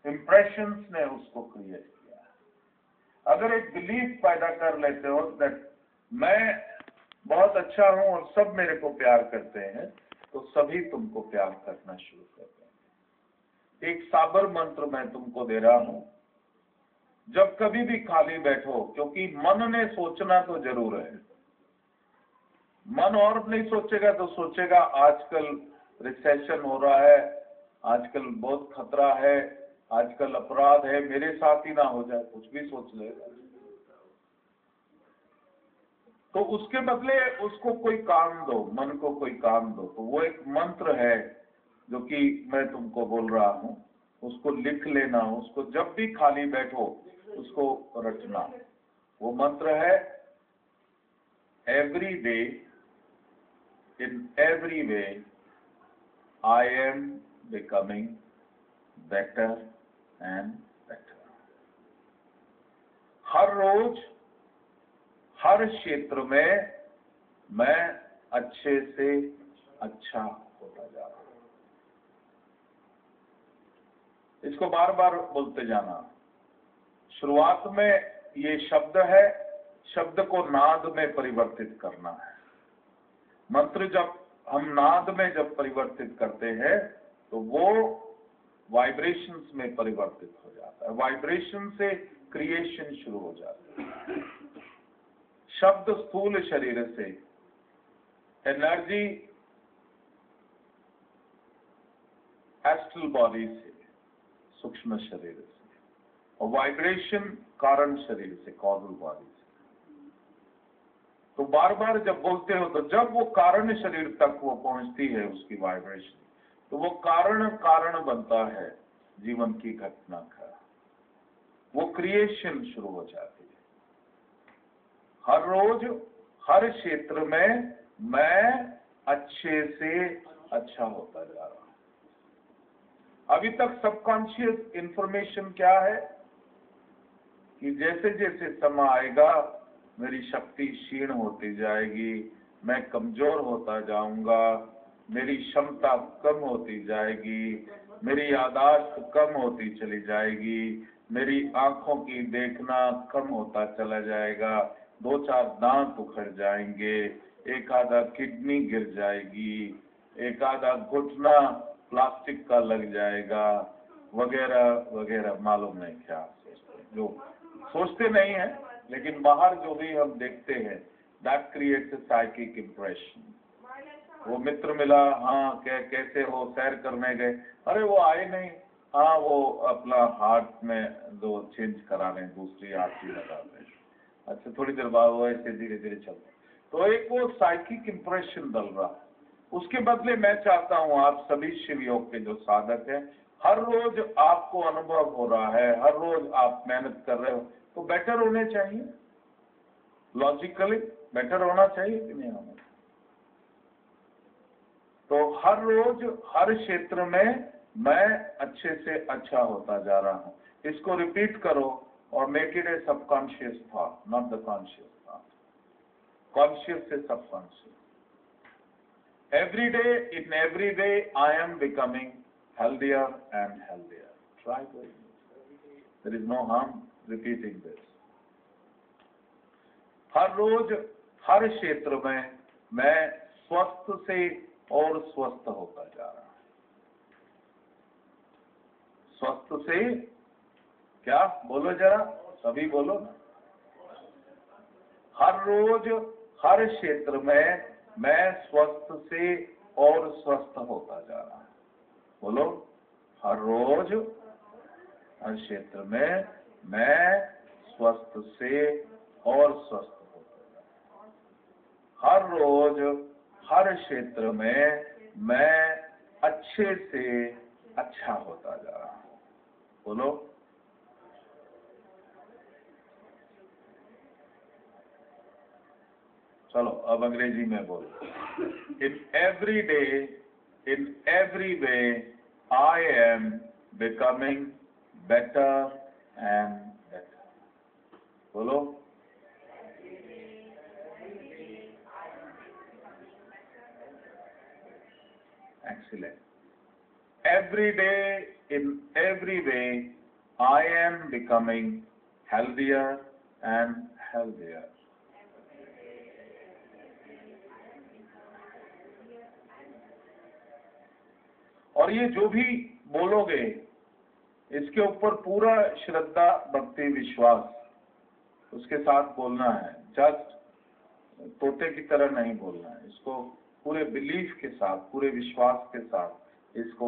Impressions ने उसको create किया। अगर एक बिलीफ पैदा कर लेते हो दैट मैं बहुत अच्छा हूं और सब मेरे को प्यार करते हैं, तो सभी तुमको प्यार करना शुरू कर देंगे। एक साबर मंत्र मैं तुमको दे रहा हूं, जब कभी भी खाली बैठो, क्योंकि मन ने सोचना तो जरूर है, मन और नहीं सोचेगा तो सोचेगा आजकल रिसेशन हो रहा है, आजकल बहुत खतरा है, आजकल अपराध है, मेरे साथ ही ना हो जाए, कुछ भी सोच लेगा। तो उसके बदले उसको कोई काम दो, मन को कोई काम दो। तो वो एक मंत्र है जो कि मैं तुमको बोल रहा हूं, उसको लिख लेना, उसको जब भी खाली बैठो उसको रटना। वो मंत्र है, every day in every way I am becoming better and better। हर रोज हर क्षेत्र में मैं अच्छे से अच्छा होता जा रहा हूं। इसको बार बार बोलते जाना। शुरुआत में ये शब्द है, शब्द को नाद में परिवर्तित करना है। मंत्र जब हम नाद में जब परिवर्तित करते हैं तो वो वाइब्रेशंस में परिवर्तित हो जाता है। वाइब्रेशन से क्रिएशन शुरू हो जाता है। शब्द स्थूल शरीर से, एनर्जी एस्ट्रल बॉडी से, सूक्ष्म शरीर से, और वाइब्रेशन कारण शरीर से, कॉजल बॉडी से। तो बार बार जब बोलते हो तो जब वो कारण शरीर तक वो पहुंचती है उसकी वाइब्रेशन, तो वो कारण बनता है जीवन की घटना का, वो क्रिएशन शुरू हो जाती है। हर रोज हर क्षेत्र में मैं अच्छे से अच्छा होता जा रहा हूं। अभी तक सबकॉन्शियस इंफॉर्मेशन क्या है कि जैसे जैसे समय आएगा मेरी शक्ति क्षीण होती जाएगी, मैं कमजोर होता जाऊंगा, मेरी क्षमता कम होती जाएगी, मेरी याददाश्त कम होती चली जाएगी, मेरी आंखों की देखना कम होता चला जाएगा, 2-4 दांत उखड़ जाएंगे, एक आधा किडनी गिर जाएगी, एक आधा घुटना प्लास्टिक का लग जाएगा, वगैरह वगैरह। मालूम नहीं क्या सोचते, जो सोचते नहीं है, लेकिन बाहर जो भी हम देखते हैं, that creates a psychic impression. वो मित्र मिला, हाँ कैसे हो, सैर करने गए, अरे वो आए नहीं, हाँ वो अपना हार्ट में दो चेंज करा रहे हैं, दूसरी आरती लगा रहे हैं, अच्छा थोड़ी देर बाद वो ऐसे धीरे धीरे चलते। तो एक वो साइकिक इम्प्रेशन डल रहा। उसके बदले मैं चाहता हूँ आप सभी शिव योग के जो साधक हैं, हर रोज आपको अनुभव हो रहा है, हर रोज आप मेहनत कर रहे हो, तो बेटर होने चाहिए, लॉजिकली बेटर होना चाहिए कि नहीं होना चाहिए। तो हर रोज हर क्षेत्र में मैं अच्छे से अच्छा होता जा रहा हूं। इसको रिपीट करो और make it a subconscious thought, not the conscious thought. Conscious से subconscious. Every day, in every day I am becoming healthier and healthier. Try doing it. There is no harm repeating this. हर रोज हर क्षेत्र में मैं स्वस्थ से और स्वस्थ होता जा रहा हूं। स्वस्थ से क्या बोलो जरा, सभी बोलो ना। हर रोज हर क्षेत्र में मैं स्वस्थ से और स्वस्थ होता जा रहा हूं। बोलो, हर रोज हर क्षेत्र में मैं स्वस्थ से और स्वस्थ होता जा रहा हूं। हर रोज हर क्षेत्र में मैं अच्छे से अच्छा होता जा रहा हूं। बोलो, चलो अब अंग्रेजी में बोलो। इन every day, in every way I am becoming better and better. बोलो, excellent. every day, in every way, I am becoming healthier and healthier. और ये जो भी बोलोगे इसके ऊपर पूरा श्रद्धा, भक्ति, विश्वास उसके साथ बोलना है। जस्ट तोते की तरह नहीं बोलना है, इसको पूरे बिलीफ के साथ, पूरे विश्वास के साथ इसको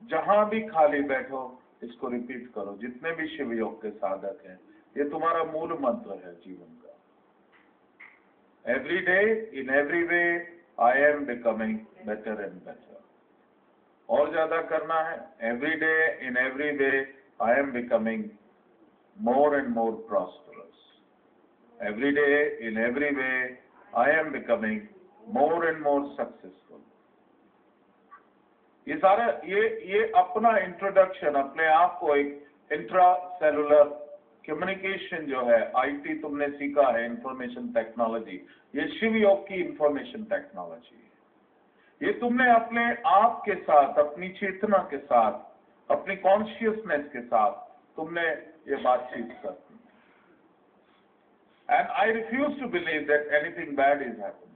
जहां भी खाली बैठो इसको रिपीट करो। जितने भी शिव योग के साधक हैं, ये तुम्हारा मूल मंत्र है जीवन का। Every day, in every way, I am becoming better and better. और ज्यादा करना है, every day, in every way, I am becoming more and more prosperous. Every day, in every way, I am becoming more and more successful. ये सारा ये अपना introduction, अपने आप को एक इंट्रा सेलुलर कम्युनिकेशन जो है, आईटी तुमने सीखा है, इंफॉर्मेशन टेक्नोलॉजी, ये शिव योग की इंफॉर्मेशन टेक्नोलॉजी है। ये तुमने अपने आप के साथ, अपनी चेतना के साथ, अपनी कॉन्शियसनेस के साथ तुमने ये बातचीत करनी। And I refuse to believe that anything bad is happening.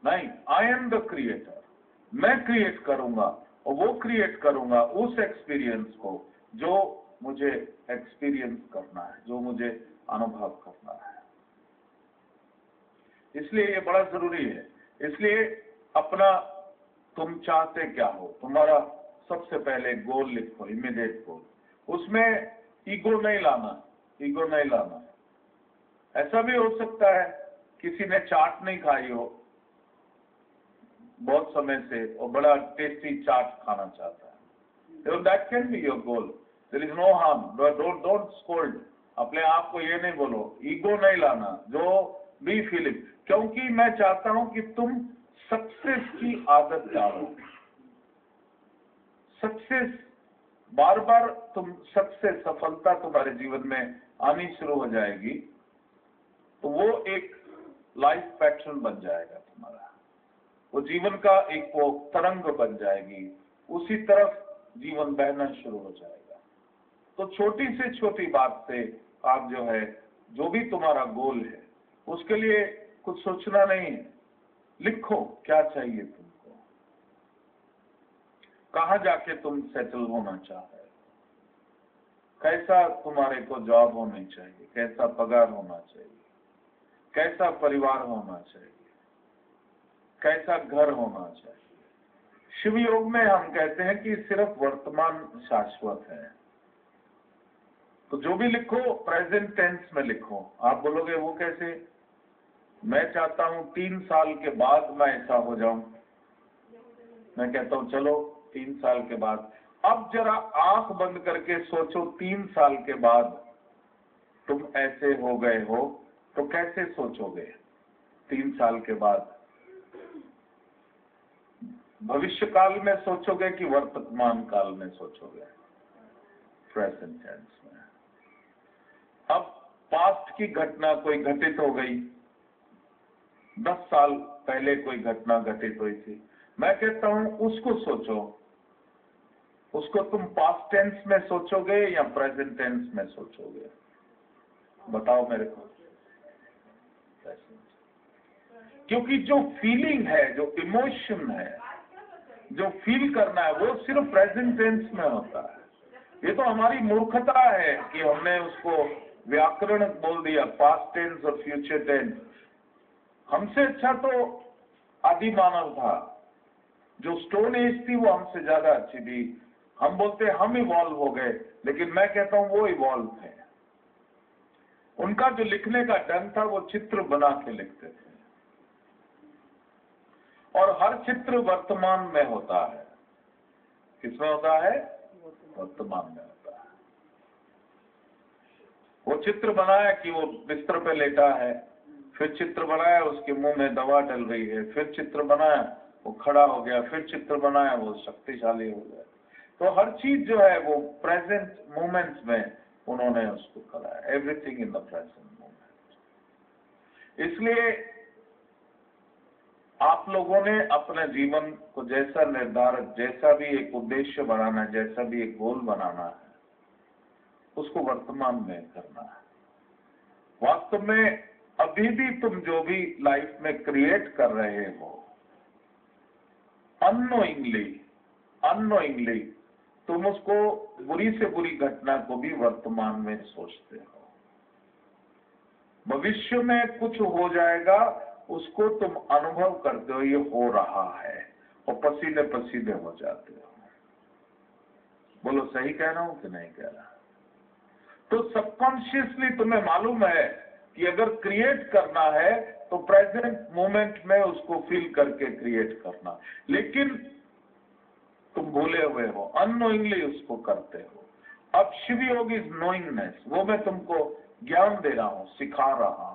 नहीं, आई एम द क्रिएटर। मैं क्रिएट करूंगा और वो क्रिएट करूंगा उस एक्सपीरियंस को जो मुझे एक्सपीरियंस करना है, जो मुझे अनुभव करना है। इसलिए ये बड़ा जरूरी है। इसलिए अपना तुम चाहते क्या हो, तुम्हारा सबसे पहले गोल लिखो, इमीडिएट गोल। उसमें ईगो नहीं लाना, ईगो नहीं लाना। ऐसा भी हो सकता है किसी ने चाट नहीं खाई हो बहुत समय से और बड़ा टेस्टी चाट खाना चाहता है, that can be your goal. There is no harm, don't scold. अपने आप को ये नहीं बोलो, ईगो नहीं लाना, जो भी फीलिंग, क्योंकि मैं चाहता हूं कि तुम सक्सेस की आदत डालो। सक्सेस, बार बार तुम सक्सेस, सफलता तुम्हारे जीवन में आनी शुरू हो जाएगी, तो वो एक लाइफ पैटर्न बन जाएगा तुम्हारा। वो जीवन का एक वो तरंग बन जाएगी, उसी तरफ जीवन बहना शुरू हो जाएगा। तो छोटी से छोटी बात से आप जो है, जो भी तुम्हारा गोल है, उसके लिए कुछ सोचना नहीं है। लिखो क्या चाहिए तुमको, कहाँ जाके तुम सेटल होना चाहते हो, कैसा तुम्हारे को जॉब होनी चाहिए, कैसा पगार होना चाहिए, कैसा परिवार होना चाहिए, कैसा घर होना चाहिए। शिव योग में हम कहते हैं कि सिर्फ वर्तमान शाश्वत है। तो जो भी लिखो प्रेजेंट टेंस में लिखो। आप बोलोगे वो कैसे? मैं चाहता हूं 3 साल के बाद मैं ऐसा हो जाऊं। मैं कहता हूं चलो 3 साल के बाद। अब जरा आंख बंद करके सोचो, 3 साल के बाद तुम ऐसे हो गए हो तो कैसे सोचोगे 3 साल के बाद? भविष्य काल में सोचोगे कि वर्तमान काल में सोचोगे? प्रेजेंट टेंस में। अब पास्ट की घटना कोई घटित हो गई, 10 साल पहले कोई घटना घटित हुई थी, मैं कहता हूं उसको सोचो। उसको तुम पास्ट टेंस में सोचोगे या प्रेजेंट टेंस में सोचोगे? बताओ मेरे को। क्योंकि जो फीलिंग है, जो इमोशन है, जो फील करना है, वो सिर्फ प्रेजेंट टेंस में होता है। ये तो हमारी मूर्खता है कि हमने उसको व्याकरण बोल दिया, पास्ट टेंस और फ्यूचर टेंस। हमसे अच्छा तो आदि मानव था, जो स्टोन एज थी वो हमसे ज्यादा अच्छी थी। हम बोलते हम इवॉल्व हो गए, लेकिन मैं कहता हूं वो इवॉल्व थे। उनका जो लिखने का ढंग था, वो चित्र बना के लिखते थे, और हर चित्र वर्तमान में होता है। किसमें होता है? वर्तमान में होता है। वो चित्र बनाया कि वो बिस्तर पे लेटा है, फिर चित्र बनाया उसके मुंह में दवा डल रही है, फिर चित्र बनाया वो खड़ा हो गया, फिर चित्र बनाया वो शक्तिशाली हो गया। तो हर चीज जो है वो प्रेजेंट मोमेंट्स में उन्होंने उसको करा है। Everything in the present moment. इसलिए आप लोगों ने अपने जीवन को जैसा निर्धारित, जैसा भी एक उद्देश्य बनाना है, जैसा भी एक गोल बनाना है, उसको वर्तमान में करना है। वास्तव में अभी भी तुम जो भी लाइफ में क्रिएट कर रहे हो, अननोइंगली तुम उसको, बुरी से बुरी घटना को भी वर्तमान में सोचते हो। भविष्य में कुछ हो जाएगा, उसको तुम अनुभव करते हो, ये हो रहा है, और पसीने पसीने हो जाते हो। बोलो सही कह रहा हूं कि नहीं कह रहा? तो सबकॉन्शियसली तुम्हें मालूम है कि अगर क्रिएट करना है तो प्रेजेंट मोमेंट में उसको फील करके क्रिएट करना, लेकिन तुम भूले हुए हो, अननोइंगली उसको करते हो। अब शिव योग इज नोइंगनेस, वो मैं तुमको ज्ञान दे रहा हूं, सिखा रहा हूं।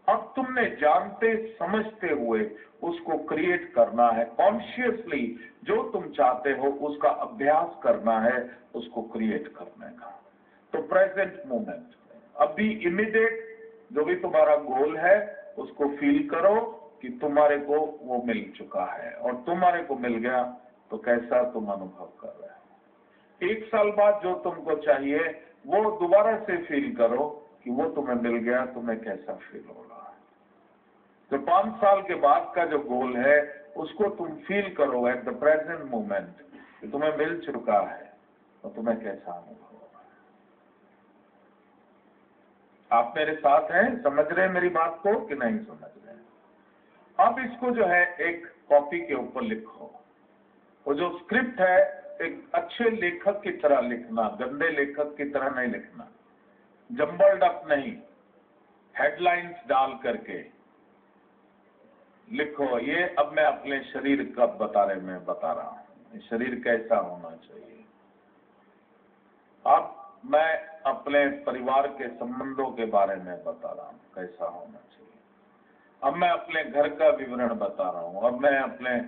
अब तुमने जानते समझते हुए उसको क्रिएट करना है, कॉन्शियसली जो तुम चाहते हो उसका अभ्यास करना है, उसको क्रिएट करने का। तो प्रेजेंट मोमेंट, अभी इमीडिएट जो भी तुम्हारा गोल है उसको फील करो कि तुम्हारे को वो मिल चुका है, और तुम्हारे को मिल गया तो कैसा तुम अनुभव कर रहे हो। 1 साल बाद जो तुमको चाहिए वो दोबारा से फील करो कि वो तुम्हें मिल गया, तुम्हें कैसा फील हो रहा है। तो 5 साल के बाद का जो गोल है उसको तुम फील करो एट द प्रेजेंट मोमेंट कि तुम्हें मिल चुका है, तो तुम्हें कैसा अनुभव हो रहा है। आप मेरे साथ हैं, समझ रहे हैं मेरी बात को कि नहीं समझ रहे हैं? अब इसको जो है एक कॉपी के ऊपर लिखो। वो जो स्क्रिप्ट है एक अच्छे लेखक की तरह लिखना, गंदे लेखक की तरह नहीं लिखना, जम्बल्ड अप नहीं, हेडलाइंस डाल करके लिखो। ये अब मैं अपने शरीर का बारे में बता रहा हूँ, शरीर कैसा होना चाहिए। अब मैं अपने परिवार के संबंधों के बारे में बता रहा हूँ, कैसा होना चाहिए। अब मैं अपने घर का विवरण बता रहा हूँ। अब मैं अपने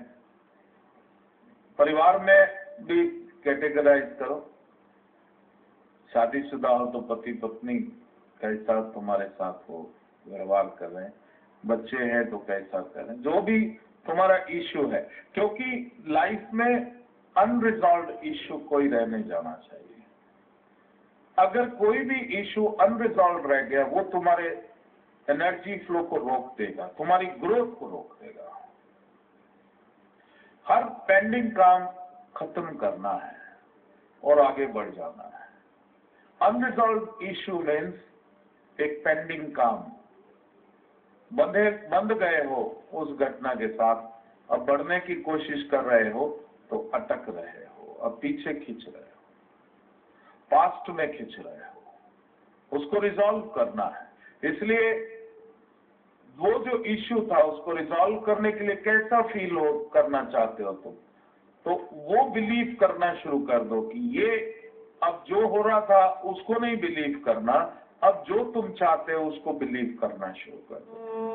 परिवार में भी कैटेगराइज करो। शादीशुदा हो तो पति पत्नी कैसा तुम्हारे साथ हो व्यवहार कर रहे हैं, बच्चे हैं तो कैसा कर रहे हैं, जो भी तुम्हारा इश्यू है, क्योंकि लाइफ में अनरिजॉल्व्ड इश्यू कोई रहने जाना चाहिए। अगर कोई भी इश्यू अनरिजॉल्व्ड रह गया वो तुम्हारे एनर्जी फ्लो को रोक देगा, तुम्हारी ग्रोथ को रोक देगा। हर पेंडिंग काम खत्म करना है और आगे बढ़ जाना है। अनरिजॉल्व्ड इश्यू मीन्स एक पेंडिंग काम, बंध गए हो उस घटना के साथ, अब बढ़ने की कोशिश कर रहे हो तो अटक रहे हो, अब पीछे खींच रहे हो, पास्ट में खींच रहे हो, उसको रिजॉल्व करना है। इसलिए वो जो इश्यू था उसको रिजॉल्व करने के लिए कैसा फील हो करना चाहते हो तुम, तो वो बिलीव करना शुरू कर दो कि ये अब जो हो रहा था उसको नहीं बिलीव करना, अब जो तुम चाहते हो उसको बिलीव करना शुरू कर दो।